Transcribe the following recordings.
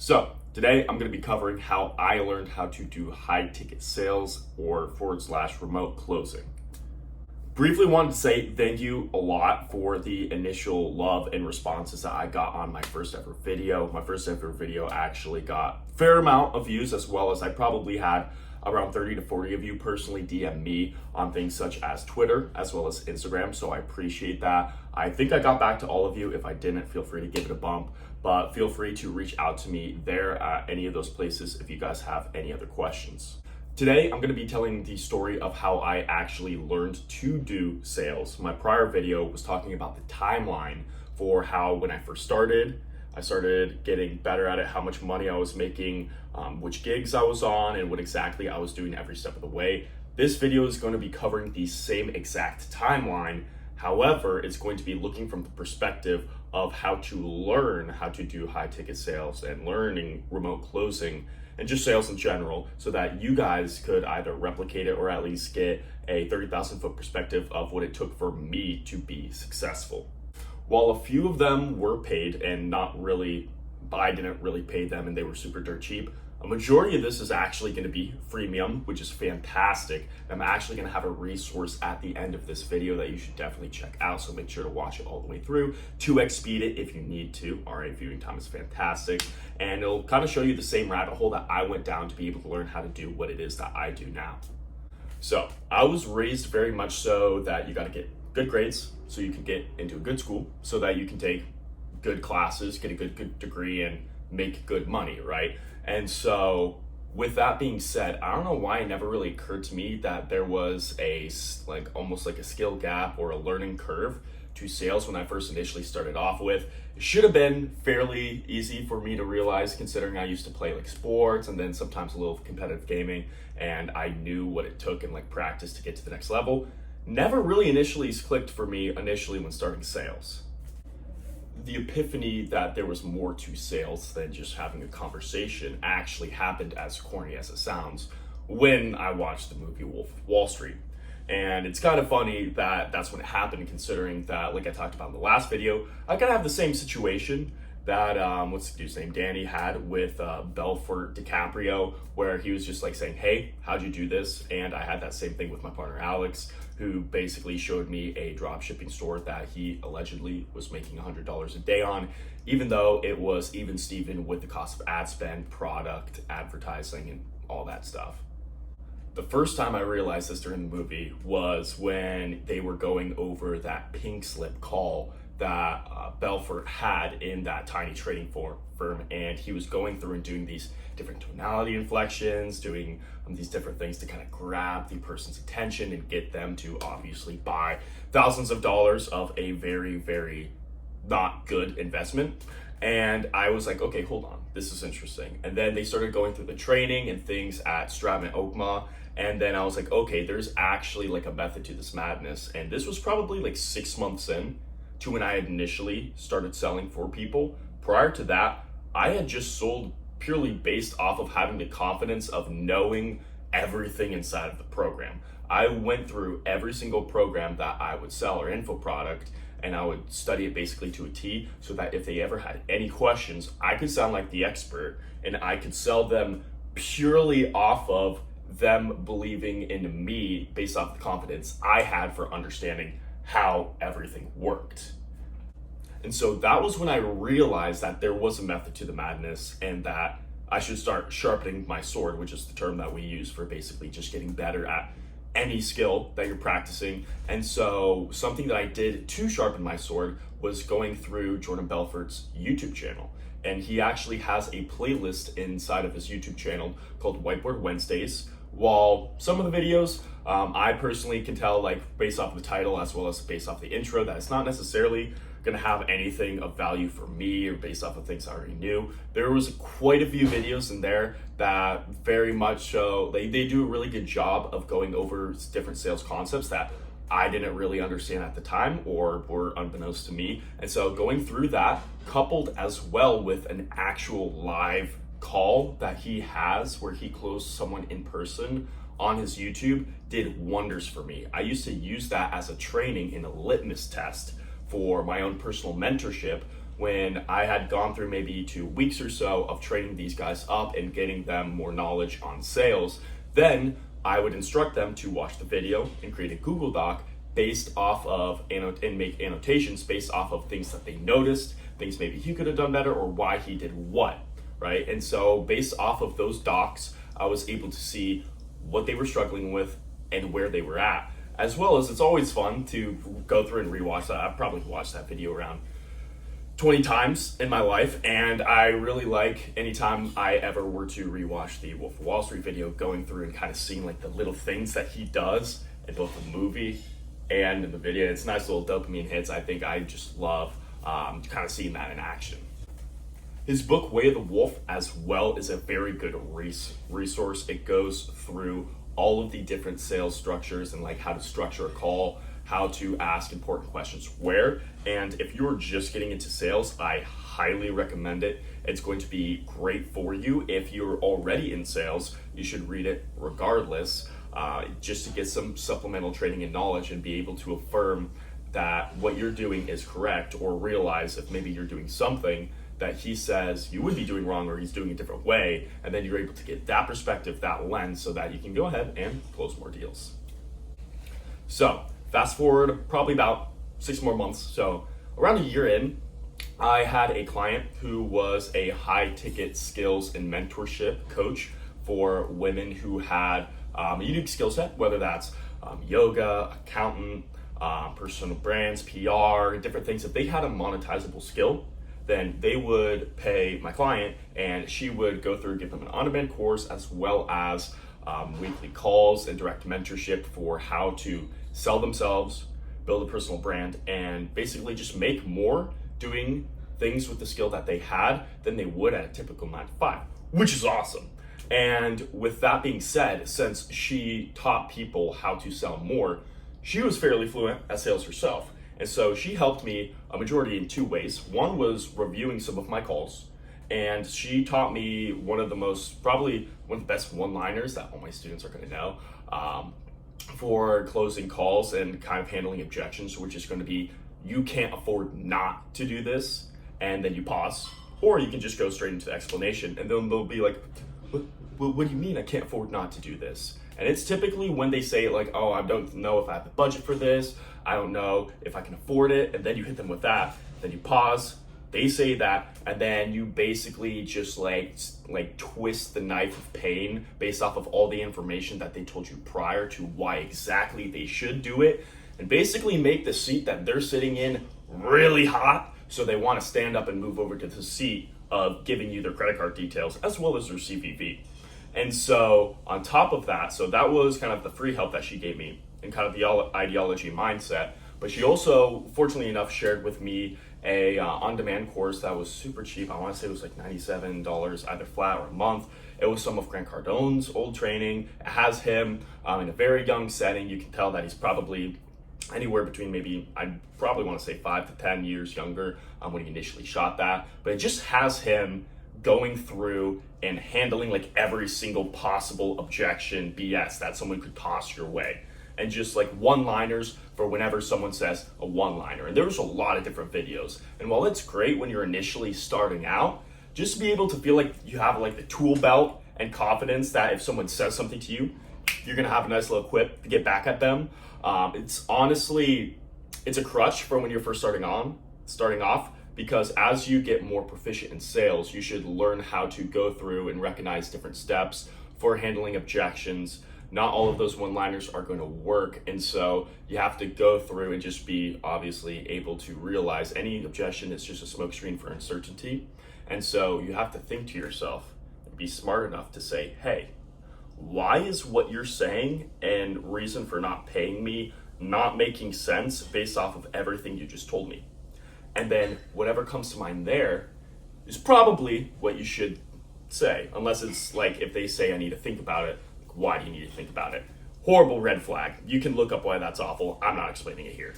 So today I'm going to be covering how I learned how to do high ticket sales or / remote closing. Briefly wanted to say thank you a lot for the initial love and responses that I got on my first ever video. My first ever video actually got a fair amount of views, as well as I probably had around 30 to 40 of you personally DM me on things such as Twitter as well as Instagram, so I appreciate that. I think I got back to all of you. If I didn't, feel free to give it a bump, but feel free to reach out to me there at any of those places if you guys have any other questions. Today, I'm going to be telling the story of how I actually learned to do sales. My prior video was talking about the timeline for how when I first started, I started getting better at it, how much money I was making, which gigs I was on, and what exactly I was doing every step of the way. This video is going to be covering the same exact timeline. However, it's going to be looking from the perspective of how to learn how to do high ticket sales and learning remote closing and just sales in general, so that you guys could either replicate it or at least get a 30,000 foot perspective of what it took for me to be successful. While a few of them were paid and not really, I didn't really pay them and they were super dirt cheap, a majority of this is actually going to be freemium, which is fantastic. I'm actually going to have a resource at the end of this video that you should definitely check out, so make sure to watch it all the way through. 2x speed it if you need to. RA viewing time is fantastic, and it'll kind of show you the same rabbit hole that I went down to be able to learn how to do what it is that I do now. So I was raised very much so that you got to get good grades so you can get into a good school, so that you can take good classes, get a good degree, and make good money, right? And so with that being said, I don't know why it never really occurred to me that there was almost like a skill gap or a learning curve to sales when I first initially started off with. It should have been fairly easy for me to realize, considering I used to play like sports and then sometimes a little competitive gaming, and I knew what it took in like practice to get to the next level. Never really initially clicked for me initially when starting sales. The epiphany that there was more to sales than just having a conversation actually happened, as corny as it sounds, when I watched the movie Wolf of Wall Street. And it's kind of funny that that's when it happened, considering that, like I talked about in the last video, I kind of have the same situation that, what's the dude's name, Danny had with Belfort DiCaprio, where he was just like saying, hey, how'd you do this? And I had that same thing with my partner Alex, who basically showed me a drop shipping store that he allegedly was making $100 a day on, even though it was even Steven with the cost of ad spend, product, advertising, and all that stuff. The first time I realized this during the movie was when they were going over that pink slip call that Belfort had in that tiny trading firm, and he was going through and doing these different tonality inflections, doing these different things to kind of grab the person's attention and get them to obviously buy thousands of dollars of a very, very not good investment. And I was like, okay, hold on, this is interesting. And then they started going through the training and things at Stratman Oakma. And then I was like, okay, there's actually like a method to this madness. And this was probably like 6 months in to when I had initially started selling for people. Prior to that, I had just sold purely based off of having the confidence of knowing everything inside of the program. I went through every single program that I would sell or info product, and I would study it basically to a T, so that if they ever had any questions, I could sound like the expert and I could sell them purely off of them believing in me based off the confidence I had for understanding how everything worked. And so that was when I realized that there was a method to the madness, and that I should start sharpening my sword, which is the term that we use for basically just getting better at any skill that you're practicing. And so something that I did to sharpen my sword was going through Jordan Belfort's YouTube channel. And he actually has a playlist inside of his YouTube channel called Whiteboard Wednesdays. While some of the videos, I personally can tell, like based off the title as well as based off the intro, that it's not necessarily gonna have anything of value for me or based off of things I already knew. There was quite a few videos in there that very much show, they do a really good job of going over different sales concepts that I didn't really understand at the time or were unbeknownst to me. And so going through that, coupled as well with an actual live call that he has where he closed someone in person on his YouTube, did wonders for me. I used to use that as a training in a litmus test for my own personal mentorship when I had gone through maybe 2 weeks or so of training these guys up and getting them more knowledge on sales, then I would instruct them to watch the video and create a Google Doc based off of and make annotations based off of things that they noticed, things maybe he could have done better, or why he did what, right? And so based off of those docs, I was able to see what they were struggling with and where they were at. As well as, it's always fun to go through and rewatch that. I've probably watched that video around 20 times in my life, and I really like anytime I ever were to rewatch the Wolf of Wall Street video, going through and kind of seeing like the little things that he does in both the movie and in the video. It's nice little dopamine hits. I think I just love kind of seeing that in action. His book, Way of the Wolf, as well, is a very good resource. It goes through all of the different sales structures and like how to structure a call, how to ask important questions where. And if you're just getting into sales, I highly recommend it. It's going to be great for you. If you're already in sales, you should read it regardless, just to get some supplemental training and knowledge and be able to affirm that what you're doing is correct, or realize if maybe you're doing something that he says you would be doing wrong or he's doing a different way, and then you're able to get that perspective, that lens, so that you can go ahead and close more deals. So fast forward probably about 6 more months. So around a year in, I had a client who was a high ticket skills and mentorship coach for women who had a unique skill set, whether that's yoga, accountant, personal brands, PR, different things. If they had a monetizable skill, then they would pay my client, and she would go through, give them an on-demand course, as well as weekly calls and direct mentorship for how to sell themselves, build a personal brand, and basically just make more doing things with the skill that they had than they would at a typical 9-to-5, which is awesome. And with that being said, since she taught people how to sell more, she was fairly fluent at sales herself. And so she helped me a majority in 2 ways. One was reviewing some of my calls, and she taught me probably one of the best one-liners that all my students are going to know for closing calls and kind of handling objections, which is going to be, you can't afford not to do this, and then you pause, or you can just go straight into the explanation, and then they'll be like, what do you mean I can't afford not to do this? And it's typically when they say like, oh, I don't know if I have the budget for this, I don't know if I can afford it, and then you hit them with that, then you pause, they say that, and then you basically just like twist the knife of pain based off of all the information that they told you prior to why exactly they should do it, and basically make the seat that they're sitting in really hot, so they want to stand up and move over to the seat of giving you their credit card details as well as their CVV. And so on top of that, so that was kind of the free help that she gave me and kind of the ideology mindset. But she also, fortunately enough, shared with me a on-demand course that was super cheap. I want to say it was like $97 either flat or a month. It was some of Grant Cardone's old training. It has him in a very young setting. You can tell that he's probably anywhere between maybe, I probably want to say 5 to 10 years younger when he initially shot that. But it just has him going through and handling like every single possible objection, BS that someone could toss your way. And just like one-liners for whenever someone says a one-liner. And there's a lot of different videos. And while it's great when you're initially starting out, just to be able to feel like you have like the tool belt and confidence that if someone says something to you, you're gonna have a nice little quip to get back at them. It's honestly, it's a crutch for when you're first starting off, because as you get more proficient in sales, you should learn how to go through and recognize different steps for handling objections. Not all of those one-liners are going to work, and so you have to go through and just be obviously able to realize any objection is just a smokescreen for uncertainty. And so you have to think to yourself and be smart enough to say, hey, why is what you're saying and reason for not paying me not making sense based off of everything you just told me? And then whatever comes to mind there is probably what you should say, unless it's like if they say I need to think about it. Why do you need to think about it? Horrible red flag. You can look up why that's awful. I'm not explaining it here.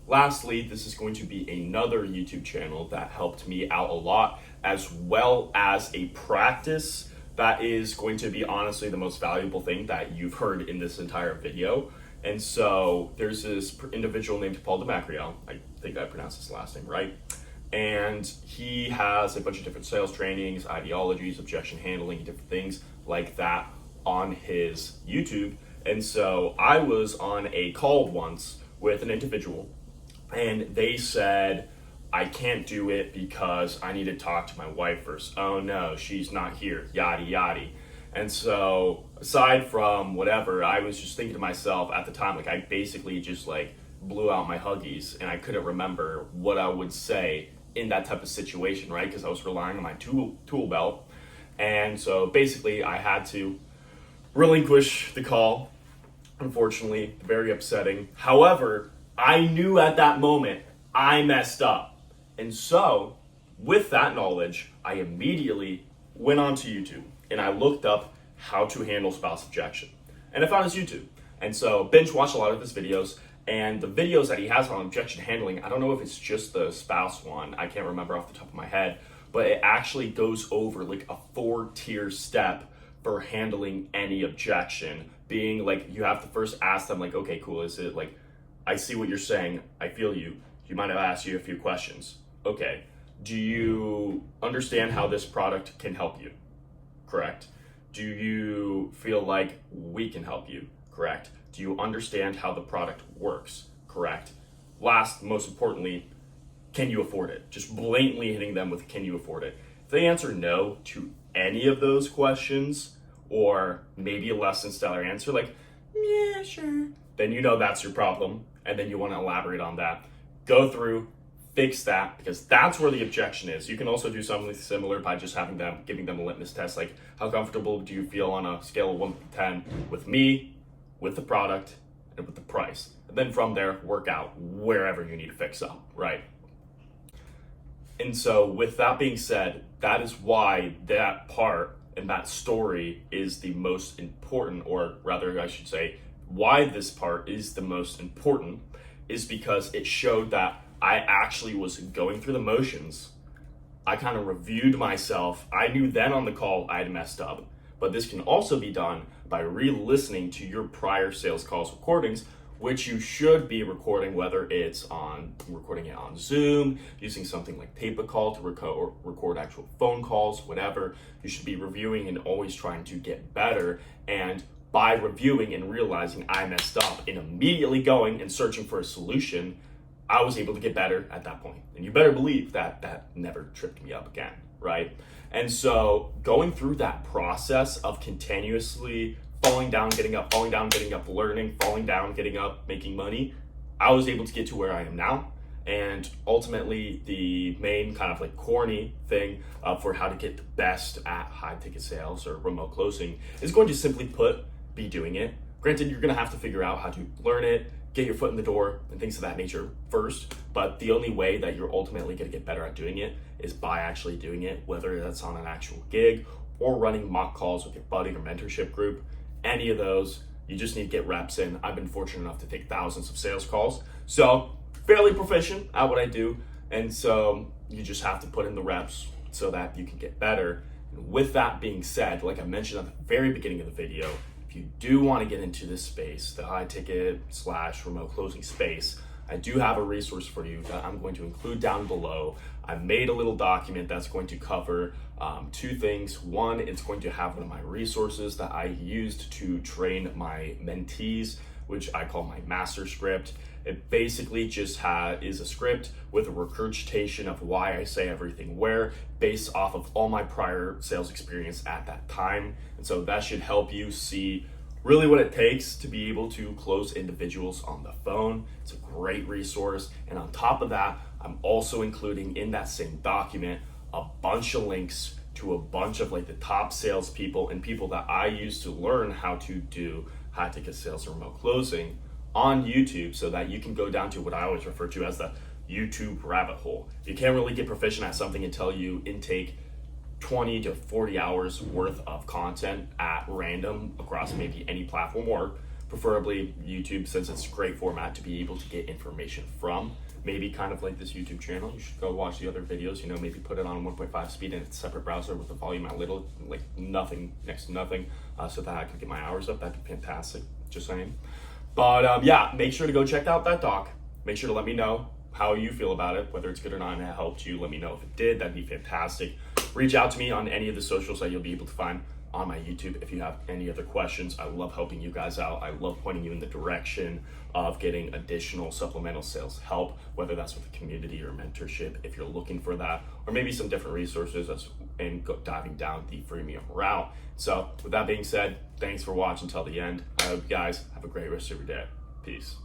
Lastly, this is going to be another YouTube channel that helped me out a lot, as well as a practice that is going to be honestly the most valuable thing that you've heard in this entire video. And so there's this individual named Paul DeMacriel. I think I pronounced his last name right. and he has a bunch of different sales trainings, ideologies, objection handling, different things like that on his YouTube. And so I was on a call once with an individual, and they said, I can't do it because I need to talk to my wife first. Oh no, she's not here, yada yada. And so aside from whatever, I was just thinking to myself at the time, like I basically just like blew out my Huggies, and I couldn't remember what I would say in that type of situation, right? Because I was relying on my tool belt. And so basically I had to relinquish the call. Unfortunately, very upsetting. However, I knew at that moment I messed up. And so with that knowledge, I immediately went onto YouTube and I looked up how to handle spouse objection. And I found his YouTube. And so binge watched a lot of his videos, and the videos that he has on objection handling, I don't know if it's just the spouse one, I can't remember off the top of my head, but it actually goes over like a 4-tier step for handling any objection. Being like, you have to first ask them like, okay, cool, is it like, I see what you're saying, I feel you. You might have asked you a few questions. Okay, do you understand how this product can help you? Correct. Do you feel like we can help you? Correct. Do you understand how the product works? Correct. Last, most importantly, can you afford it? Just blatantly hitting them with, can you afford it? If they answer no to any of those questions, or maybe a less than stellar answer, like, yeah, sure, then you know that's your problem, and then you want to elaborate on that. Go through, fix that, because that's where the objection is. You can also do something similar by just giving them a litmus test, like, how comfortable do you feel on a scale of 1 to 10 with me, with the product, and with the price? And then from there, work out wherever you need to fix up, right? And so with that being said, that is why that part and that story is the most important, or rather I should say, why this part is the most important is because it showed that I actually was going through the motions. I kind of reviewed myself. I knew then on the call I had messed up, but this can also be done by re-listening to your prior sales calls recordings, which you should be recording, whether it's recording it on Zoom, using something like Tape-A-Call to record actual phone calls, whatever. You should be reviewing and always trying to get better. And by reviewing and realizing I messed up and immediately going and searching for a solution, I was able to get better at that point. And you better believe that that never tripped me up again, right? And so going through that process of continuously falling down, getting up, falling down, getting up, learning, falling down, getting up, making money, I was able to get to where I am now. And ultimately, the main kind of like corny thing for how to get the best at high ticket sales or remote closing is going to simply put, be doing it. Granted, you're going to have to figure out how to learn it, get your foot in the door and things of that nature first. But the only way that you're ultimately going to get better at doing it is by actually doing it, whether that's on an actual gig or running mock calls with your buddy or mentorship group. Any of those, you just need to get reps in. I've been fortunate enough to take thousands of sales calls, so fairly proficient at what I do. And so you just have to put in the reps so that you can get better. And with that being said, like I mentioned at the very beginning of the video, if you do want to get into this space, the high ticket / remote closing space, I do have a resource for you that I'm going to include down below. I made a little document that's going to cover two things. One, it's going to have one of my resources that I used to train my mentees, which I call my master script. It basically just is a script with a regurgitation of why I say everything where, based off of all my prior sales experience at that time. And so that should help you see really what it takes to be able to close individuals on the phone. It's a great resource. And on top of that, I'm also including in that same document a bunch of links to a bunch of like the top salespeople and people that I used to learn how to do high ticket sales and remote closing on YouTube, so that you can go down to what I always refer to as the YouTube rabbit hole. You can't really get proficient at something until you intake 20 to 40 hours worth of content at random across maybe any platform, or preferably YouTube, since it's a great format to be able to get information from. Maybe kind of like this YouTube channel, you should go watch the other videos, maybe put it on 1.5 speed in a separate browser with the volume at nothing, next to nothing, so that I can get my hours up. That'd be fantastic, just saying. But yeah, make sure to go check out that doc. Make sure to let me know how you feel about it, whether it's good or not, and it helped you. Let me know if it did. That'd be fantastic. Reach out to me on any of the socials that you'll be able to find on my YouTube if you have any other questions. I love helping you guys out. I love pointing you in the direction of getting additional supplemental sales help, whether that's with a community or mentorship if you're looking for that, or maybe some different resources and diving down the freemium route. So with that being said, thanks for watching till the end. I hope you guys have a great rest of your day. Peace.